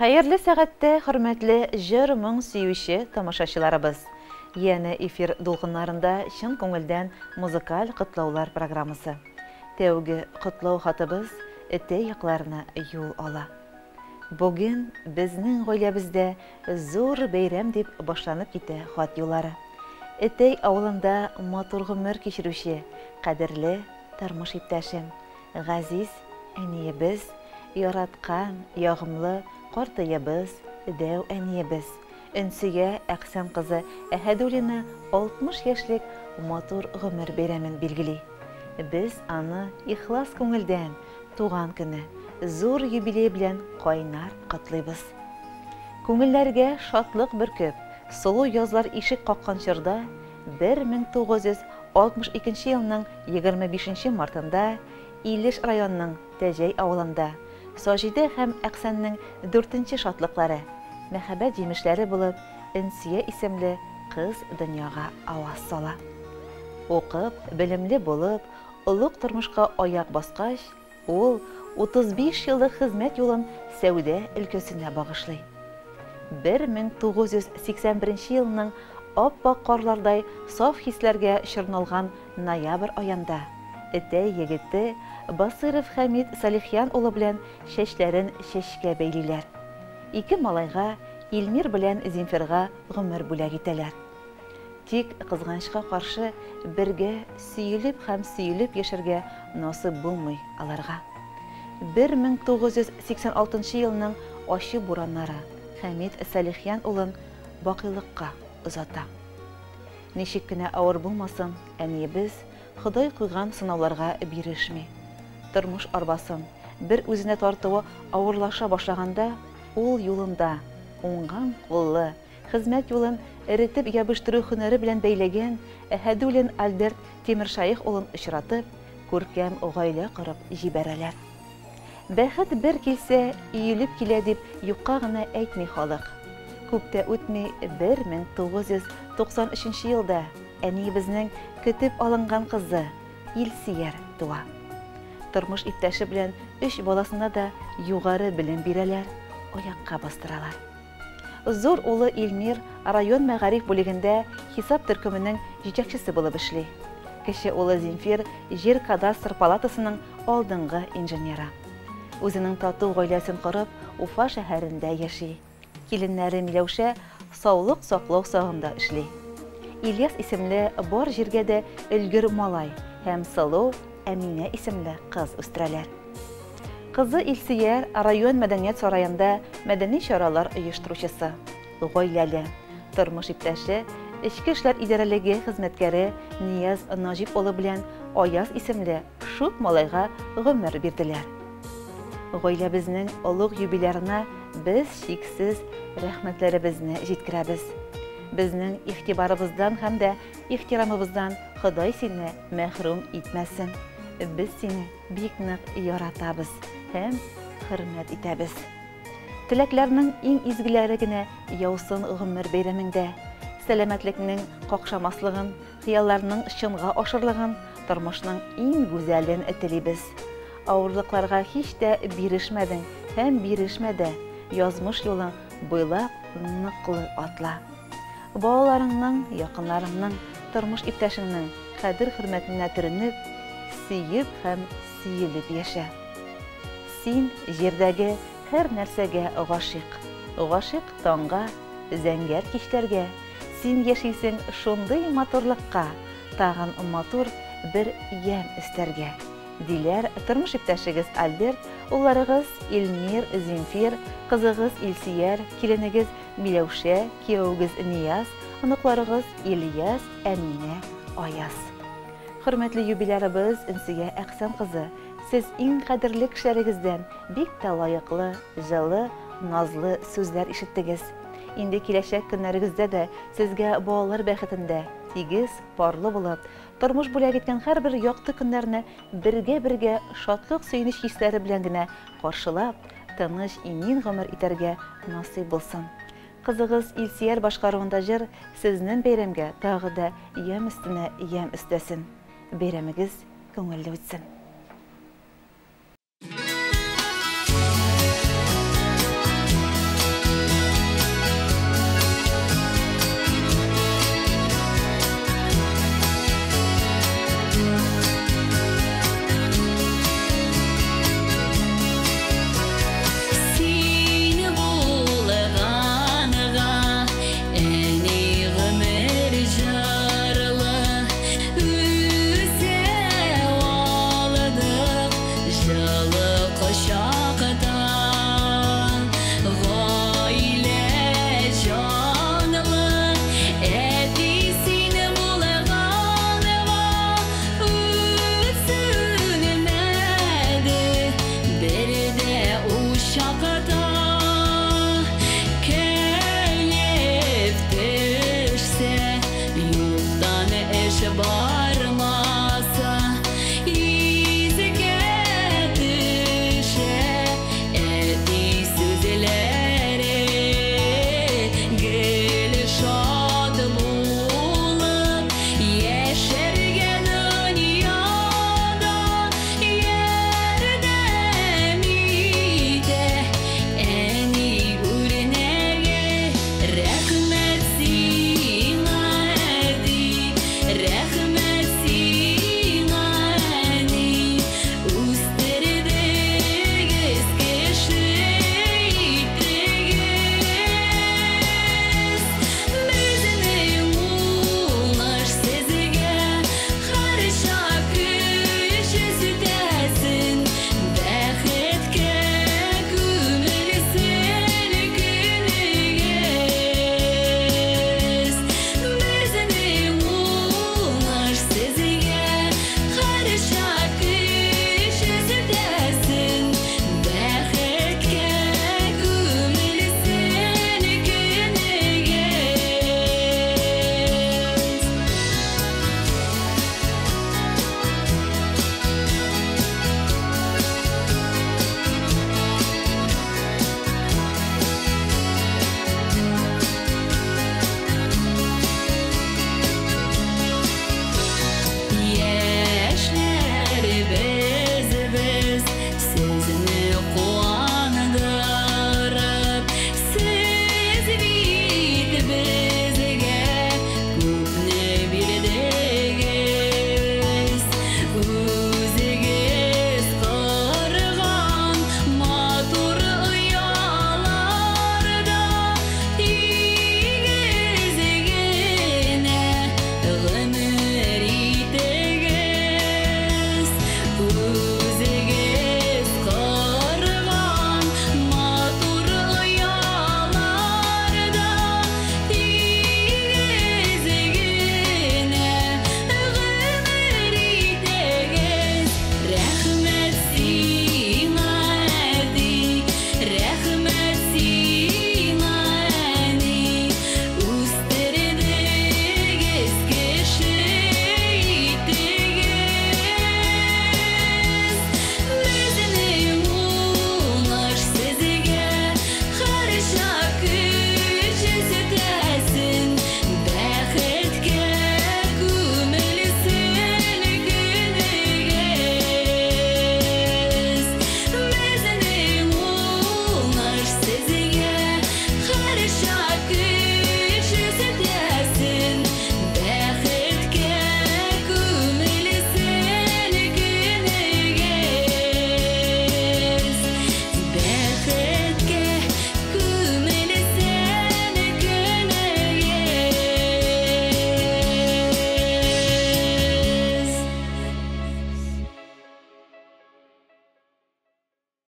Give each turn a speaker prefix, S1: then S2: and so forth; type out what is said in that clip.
S1: Хәерле сәгатьтә хөрмәтле җыр моң сөюче тамашачыларыбыз. Яңа эфир дулкыннарында чын күңелдән музыкаль котлаулар программасы. Тәүге котлау хатыбыз эте якларына юл ала. Бүген безнең гаиләбездә зур бәйрәм дип башланып китә хат юллары. Этей авылында матур гомер кичерүче, кадерле тормыш иптәшем, газиз әниебез, яраткан, ягымлы картаебыз, дәү әниебез, Өнсия Әхсән кызы Әхәдуллина 60 яшьлек матур гомер бәйрәмен билгели. Без аны ихлас күңелдән туган көне зур юбилей белән кайнар котлыйбыз. Күңелләргә шатлык бөркеп, сулу язлар ишек каккан чорда 1962 елның 25 мартында Илеш районының Тәҗәй авылында Саҗидә һәм Әхсәннең 4нче шатлыклары, мәхәббәт җимешләре булып, Өнсия исемле кыз дөньяга аваз сала. Укып, белемле булып, улуг тормышка аяк баскач, ул 35 еллык хезмәт юлын сәүдә өлкәсенә багышлый. 1981 елның ап-ак карлардай саф хисләргә чорналган ноябрь аенда Этей егете Басыров Хәмид Салихян улы белән чәчләрен чәчкә бәйлиләр. Ике малайга, Илмир белән Зинфирга гомер бүләк итәләр. Тик кызганычка каршы бергә сөйлеп һәм сөйлеп яшәргә насыйп булмый аларга. 1986 елның ачы бураннары Хәмид Салихян улын бакыйлыкка озата. Ничек кенә авыр булмасын, әниебез Ходай куйган сынауларга бирешми. Тормыш арбасын бер үзенә тартуы авырлаша башлаганда, ул юлында уңган куллы хезмәт юлын эретеп ябыштыру һөнәре белән бәйләгән Әхәдуллин Альберт Тимершаих улын очратып, күркәм гаилә корып җибәрәләр. Бәхет бер килсә, иелеп килә дип юкка гына әйтми халык. Күптә үтми 1993 елда әниебезнең көтеп алынган кызы Илсияр туа. Тормыш иптәше белән 3 баласына да югары белем бирәләр, аякка бастыралар. Зур улы Илмир район мәгариф бүлегендә хисап төркеменең җитәкчесе булып эшли. Кече улы Зинфир җир кадастр палатасының алдынгы инженеры. Үзенең тату гаиләсен корып, Уфа шәһәрендә яши. Киленнәре Миләүшә саулык саклау сагында эшли. Ильяс исемле бар җиргә дә өлгер малай һәм сылу Әминә исемле кыз үстерәләр. Кызы Илсияр район мәдәният сараенда мәдәни чаралар оештыручысы, гаиләле, тормыш иптәше, Эчке эшләр идарәлеге хезмәткәре Нияз Наҗип улы белән Аяз исемле шул малайга гомер бирделәр. Гаиләбезнең олуг юбилейларына без чиксез рәхмәтләребезне җиткерәбез. Безнең ихтибарыбыздан һәм дә ихтирамыбыздан Ходай сине мәхрүм итмәсен. Без сине бик нык яратабыз һәм хөрмәт итәбез. Теләкләрнең иң изгеләре генә яусын гомер бәйрәмендә, сәламәтлекнең какшамаслыгын, хыялларның чынга ашырлыгын, тормышның иң гүзәлен телибез. Авырлыкларга һич тә бирешмәдең һәм бирешмәдә, язмыш юлын буйлап ныклы атла. Балаларыңның, якынларыңның, тормыш иптәшеңнең кадер-хөрмәтенә төренеп, сөеп һәм сөелеп яшә. Син җирдәге һәр нәрсәгә гашыйк. Гашыйк таңга, зәңгәр кичләргә. Син яшисең шундый матурлыкка, тагын матур бер ям өстәргә. Диләр тормыш иптәшегез Альберт, улларыгыз Илмир, Зинфир, кызыгыз Илсияр, киленегез Миләүшә, кияүгез Нияз, оныкларыгыз Ильяс, Әминә, Аяз. Хөрмәтле юбилярыбыз Өнсия Әхсән кызы, сез иң кадерле кешеләрегездән бик тә лаеклы, җылы, назлы сүзләр ишеттегез. Инде киләчәк көннәрегездә дә сезгә балалар бәхетендә тигез, парлы булып, тормыш бүләк иткән һәрбер якты көннәрне бергә-бергә шатлык, сөенеч хисләре белән генә каршылап, тыныч, имин гомер итәргә насыйп булсын. Кызыгыз Илсияр башкаруында җыр сезнең бәйрәмгә тагы да ям өстенә ям өстәсен. Бәйрәмегез күңелле үтсен.